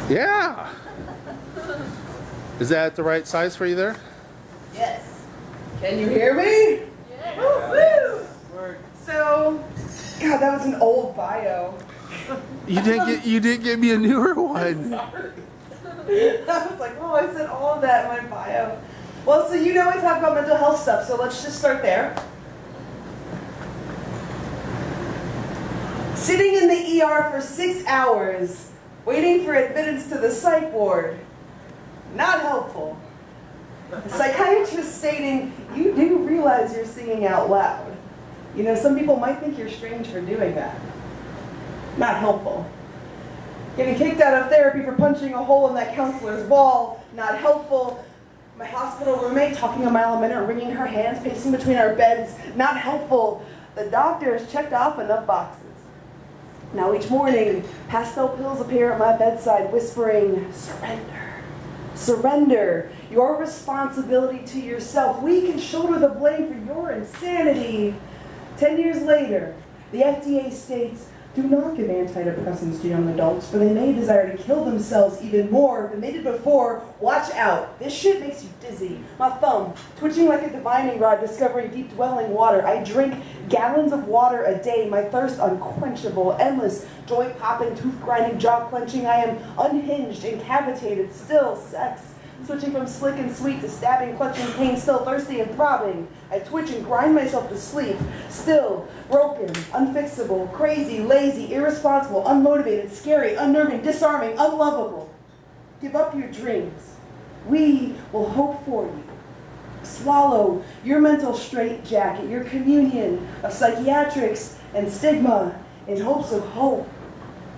Yeah. Is that the right size for you there? Yes. Can you hear me? Yes. Woo! So, God, that was an old bio. You didn't get me a newer one. Sorry. I was like, oh, I said all of that in my bio. Well, so you know I talk about mental health stuff, so let's just start there. Sitting in the ER for 6 hours, waiting for admittance to the psych ward. Not helpful. The psychiatrist stating, you do realize you're singing out loud. You know, some people might think you're strange for doing that. Not helpful. Getting kicked out of therapy for punching a hole in that counselor's wall. Not helpful. My hospital roommate talking a mile a minute, wringing her hands, pacing between our beds. Not helpful. The doctors checked off enough boxes. Now each morning, pastel pills appear at my bedside whispering, surrender. Surrender your responsibility to yourself. We can shoulder the blame for your insanity. 10 years later, the FDA states, do not give antidepressants to young adults, for they may desire to kill themselves even more than they did before. Watch out. This shit makes you dizzy. My thumb twitching like a divining rod, discovering deep dwelling water. I drink gallons of water a day. My thirst unquenchable, endless, joint popping, tooth grinding, jaw clenching. I am unhinged, incapacitated, still sex. Switching from slick and sweet to stabbing, clutching pain, still thirsty and throbbing. I twitch and grind myself to sleep, still broken, unfixable, crazy, lazy, irresponsible, unmotivated, scary, unnerving, disarming, unlovable. Give up your dreams. We will hope for you. Swallow your mental straitjacket, your communion of psychiatrics and stigma in hopes of hope,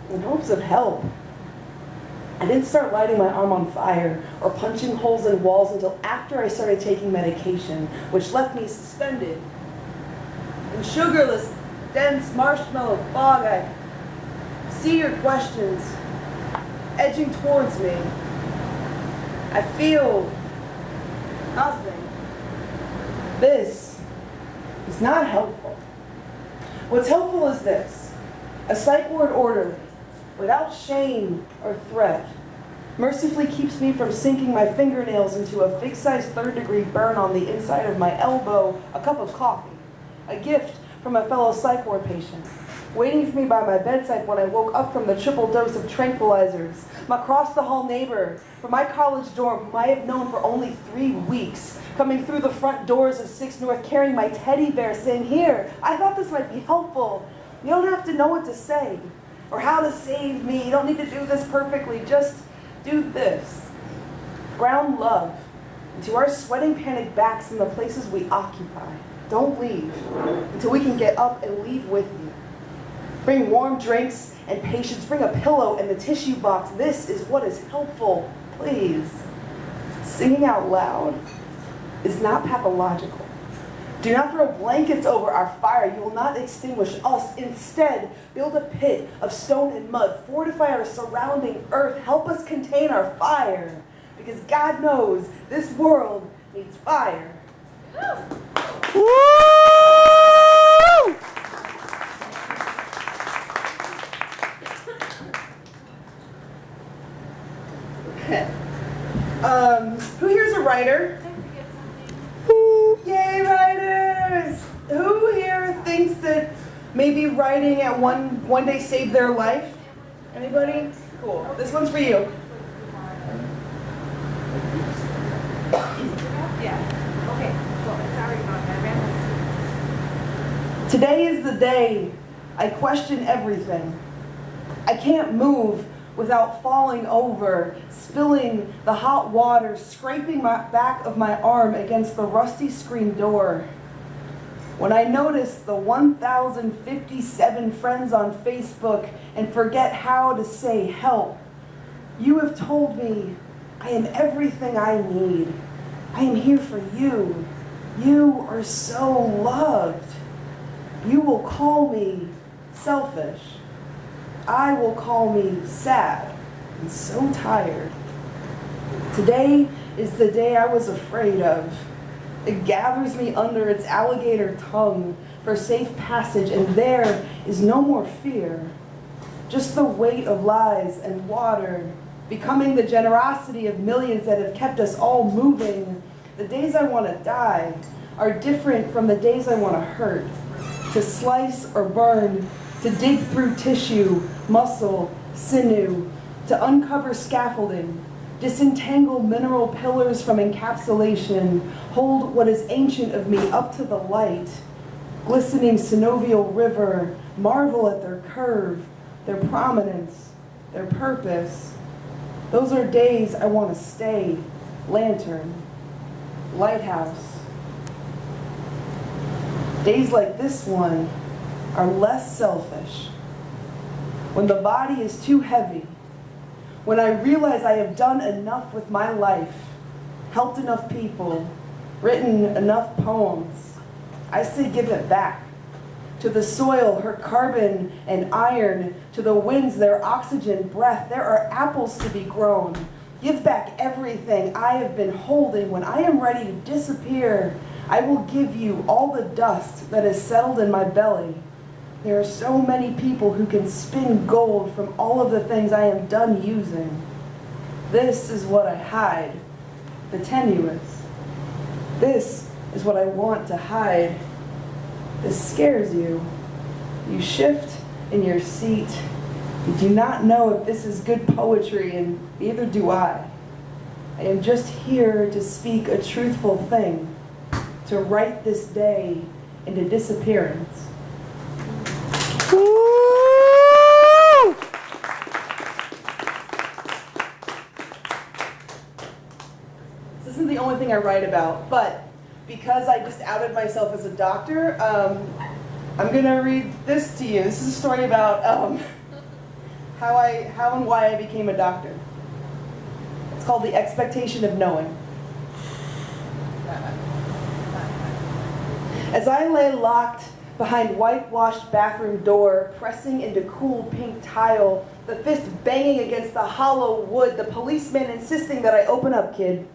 in hopes of help. I didn't start lighting my arm on fire or punching holes in walls until after I started taking medication, which left me suspended in sugarless, dense marshmallow fog. I see your questions edging towards me. I feel nothing. This is not helpful. What's helpful is this: a psych ward orderly, without shame or threat, mercifully keeps me from sinking my fingernails into a big-sized third-degree burn on the inside of my elbow, a cup of coffee, a gift from a fellow psych ward patient, waiting for me by my bedside when I woke up from the triple dose of tranquilizers, my across-the-hall neighbor from my college dorm, whom I have known for only 3 weeks, coming through the front doors of 6 North carrying my teddy bear, saying, here, I thought this might be helpful. You don't have to know what to say or how to save me. You don't need to do this perfectly. Just do this. Ground love into our sweating, panicked backs in the places we occupy. Don't leave until we can get up and leave with you. Bring warm drinks and patience. Bring a pillow and the tissue box. This is what is helpful, please. Singing out loud is not pathological. Do not throw blankets over our fire. You will not extinguish us. Instead, build a pit of stone and mud. Fortify our surrounding earth. Help us contain our fire. Because God knows this world needs fire. Woo! Who here's a writer? Yay, writers! Who here thinks that maybe writing at one day saved their life? Anybody? Cool. This one's for you. Yeah. Okay. Well, sorry about that. Today is the day I question everything. I can't move without falling over, spilling the hot water, scraping my back of my arm against the rusty screen door. When I notice the 1,057 friends on Facebook and forget how to say help, you have told me I am everything I need. I am here for you. You are so loved. You will call me selfish. I will call me sad and so tired. Today is the day I was afraid of. It gathers me under its alligator tongue for safe passage, and there is no more fear. Just the weight of lies and water becoming the generosity of millions that have kept us all moving. The days I want to die are different from the days I want to hurt, to slice or burn, to dig through tissue, muscle, sinew, to uncover scaffolding, disentangle mineral pillars from encapsulation, hold what is ancient of me up to the light, glistening synovial river, marvel at their curve, their prominence, their purpose. Those are days I want to stay. Lantern, lighthouse. Days like this one are less selfish. When the body is too heavy, when I realize I have done enough with my life, helped enough people, written enough poems, I say give it back. To the soil, her carbon and iron, to the winds, their oxygen breath. There are apples to be grown. Give back everything I have been holding. When I am ready to disappear, I will give you all the dust that has settled in my belly. There are so many people who can spin gold from all of the things I am done using. This is what I hide, the tenuous. This is what I want to hide. This scares you. You shift in your seat. You do not know if this is good poetry, and neither do I. I am just here to speak a truthful thing, to write this day into disappearance. Woo! This isn't the only thing I write about, but because I just outed myself as a doctor, I'm gonna read this to you. This is a story about how and why I became a doctor. It's called The Expectation of Knowing. As I lay locked behind whitewashed bathroom door, pressing into cool pink tile, the fist banging against the hollow wood, the policeman insisting that I open up, kid.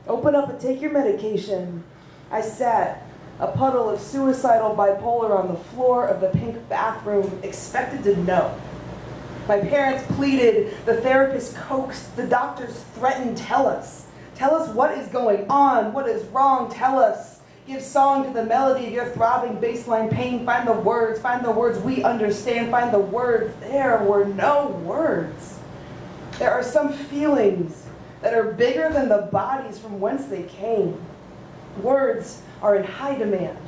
Open up and take your medication. I sat, a puddle of suicidal bipolar on the floor of the pink bathroom, expected to know. My parents pleaded, the therapist coaxed, the doctors threatened, tell us. Tell us what is going on, what is wrong, tell us. Give song to the melody of your throbbing baseline pain. Find the words we understand, find the words. There were no words. There are some feelings that are bigger than the bodies from whence they came. Words are in high demand.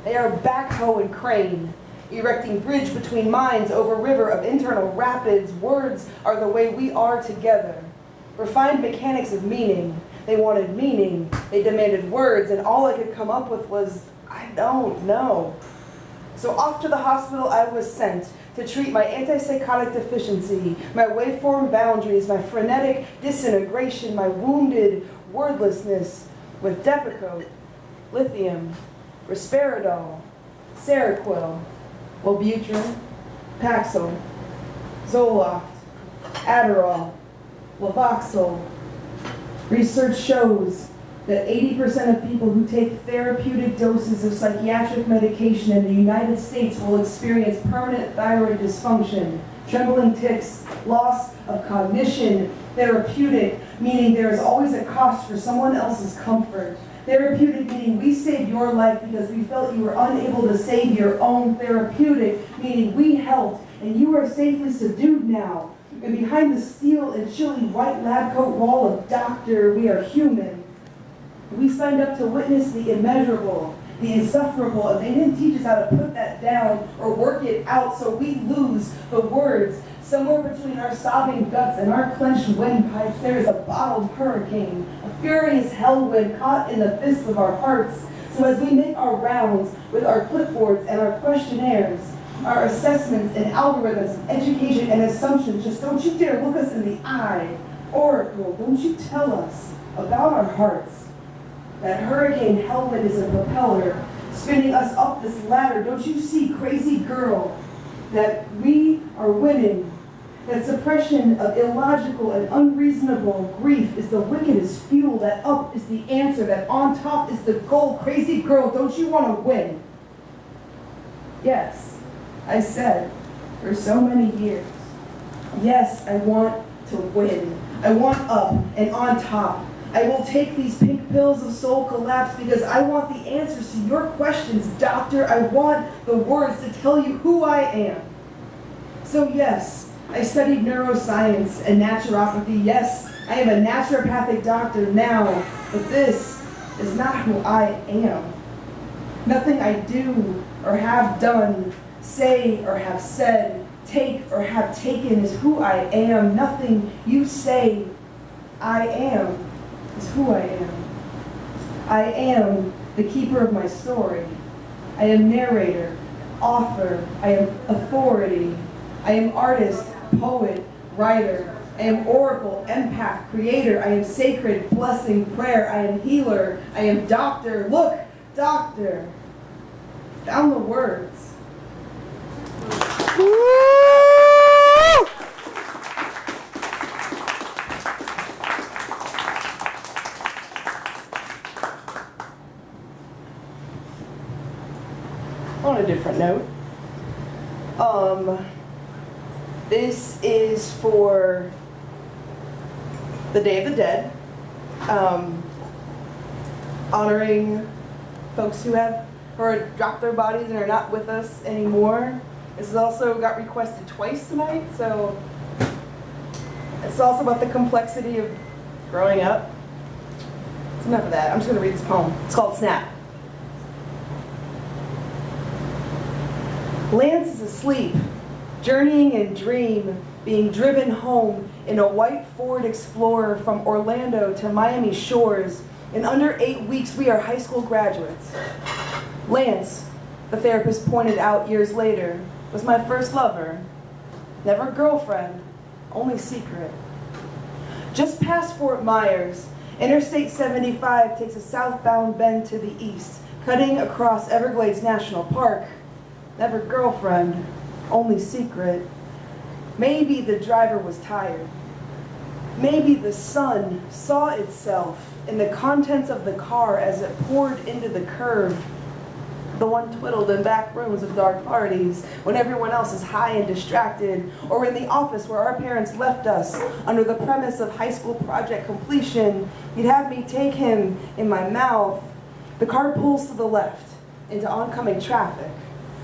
They are backhoe and crane, erecting bridge between minds over river of internal rapids. Words are the way we are together. Refined mechanics of meaning. They wanted meaning. They demanded words, and all I could come up with was, I don't know. So off to the hospital I was sent to treat my antipsychotic deficiency, my waveform boundaries, my frenetic disintegration, my wounded wordlessness with Depakote, lithium, risperidol, Seroquel, Wellbutrin, Paxil, Zoloft, Adderall, Lavoxil. Research shows that 80% of people who take therapeutic doses of psychiatric medication in the United States will experience permanent thyroid dysfunction, trembling tics, loss of cognition. Therapeutic, meaning there is always a cost for someone else's comfort. Therapeutic, meaning we saved your life because we felt you were unable to save your own. Therapeutic, meaning we helped and you are safely subdued now. And behind the steel and chilly white lab coat wall of doctor, we are human. We signed up to witness the immeasurable, the insufferable, and they didn't teach us how to put that down or work it out, so we lose the words. Somewhere between our sobbing guts and our clenched windpipes, there is a bottled hurricane, a furious hell wind caught in the fists of our hearts. So as we make our rounds with our clipboards and our questionnaires, our assessments and algorithms, education and assumptions, just don't you dare look us in the eye. Oracle, don't you tell us about our hearts. That hurricane hellwind is a propeller spinning us up this ladder. Don't you see, crazy girl, that we are winning? That suppression of illogical and unreasonable grief is the wickedest fuel. That up is the answer. That on top is the goal. Crazy girl, don't you want to win? Yes, I said, for so many years. Yes, I want to win. I want up and on top. I will take these pink pills of soul collapse because I want the answers to your questions, doctor. I want the words to tell you who I am. So yes, I studied neuroscience and naturopathy. Yes, I am a naturopathic doctor now, but this is not who I am. Nothing I do or have done, say or have said, take or have taken is who I am. Nothing you say I am is who I am. I am the keeper of my story. I am narrator, author, I am authority. I am artist, poet, writer. I am oracle, empath, creator. I am sacred, blessing, prayer. I am healer. I am doctor. Look, doctor. Found the words. On a different note, this is for the Day of the Dead, honoring folks who have dropped their bodies and are not with us anymore. This has also got requested twice tonight, so it's also about the complexity of growing up. It's enough of that. I'm just going to read this poem. It's called Snap. Lance is asleep, journeying in dream, being driven home in a white Ford Explorer from Orlando to Miami shores. In under 8 weeks, we are high school graduates. Lance, the therapist pointed out years later, was my first lover. Never girlfriend, only secret. Just past Fort Myers, Interstate 75 takes a southbound bend to the east, cutting across Everglades National Park. Never girlfriend, only secret. Maybe the driver was tired. Maybe the sun saw itself in the contents of the car as it poured into the curve. The one twiddled in back rooms of dark parties when everyone else is high and distracted, or in the office where our parents left us under the premise of high school project completion. He'd have me take him in my mouth. The car pulls to the left into oncoming traffic.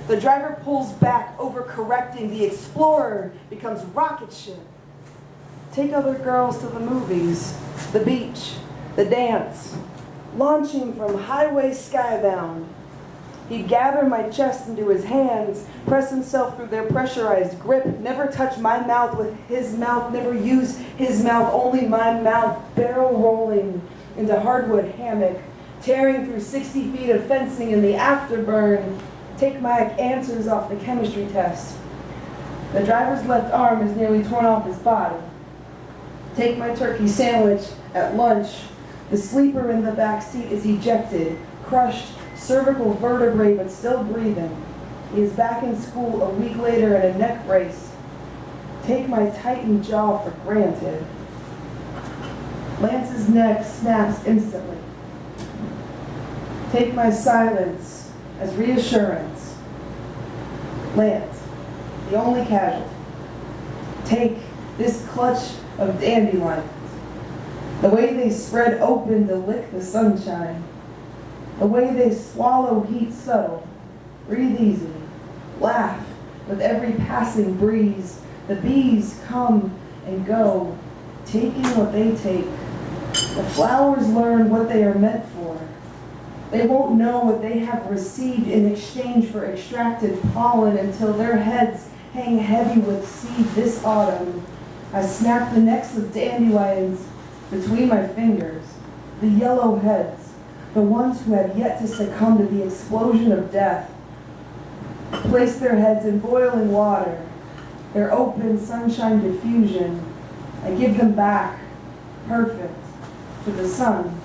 The driver pulls back, overcorrecting. The Explorer becomes rocket ship. Take other girls to the movies, the beach, the dance, launching from highway skybound. He'd gather my chest into his hands, press himself through their pressurized grip, never touch my mouth with his mouth, never use his mouth, only my mouth, barrel rolling into hardwood hammock, tearing through 60 feet of fencing in the afterburn. Take my answers off the chemistry test. The driver's left arm is nearly torn off his body. Take my turkey sandwich at lunch. The sleeper in the back seat is ejected, crushed, cervical vertebrae but still breathing. He is back in school a week later in a neck brace. Take my tightened jaw for granted. Lance's neck snaps instantly. Take my silence as reassurance. Lance, the only casualty. Take this clutch of dandelions. The way they spread open to lick the sunshine. The way they swallow heat subtle. Breathe easy. Laugh with every passing breeze. The bees come and go, taking what they take. The flowers learn what they are meant for. They won't know what they have received in exchange for extracted pollen until their heads hang heavy with seed this autumn. I snap the necks of dandelions between my fingers, the yellow heads, the ones who have yet to succumb to the explosion of death. Place their heads in boiling water, their open sunshine diffusion. I give them back, perfect, to the sun.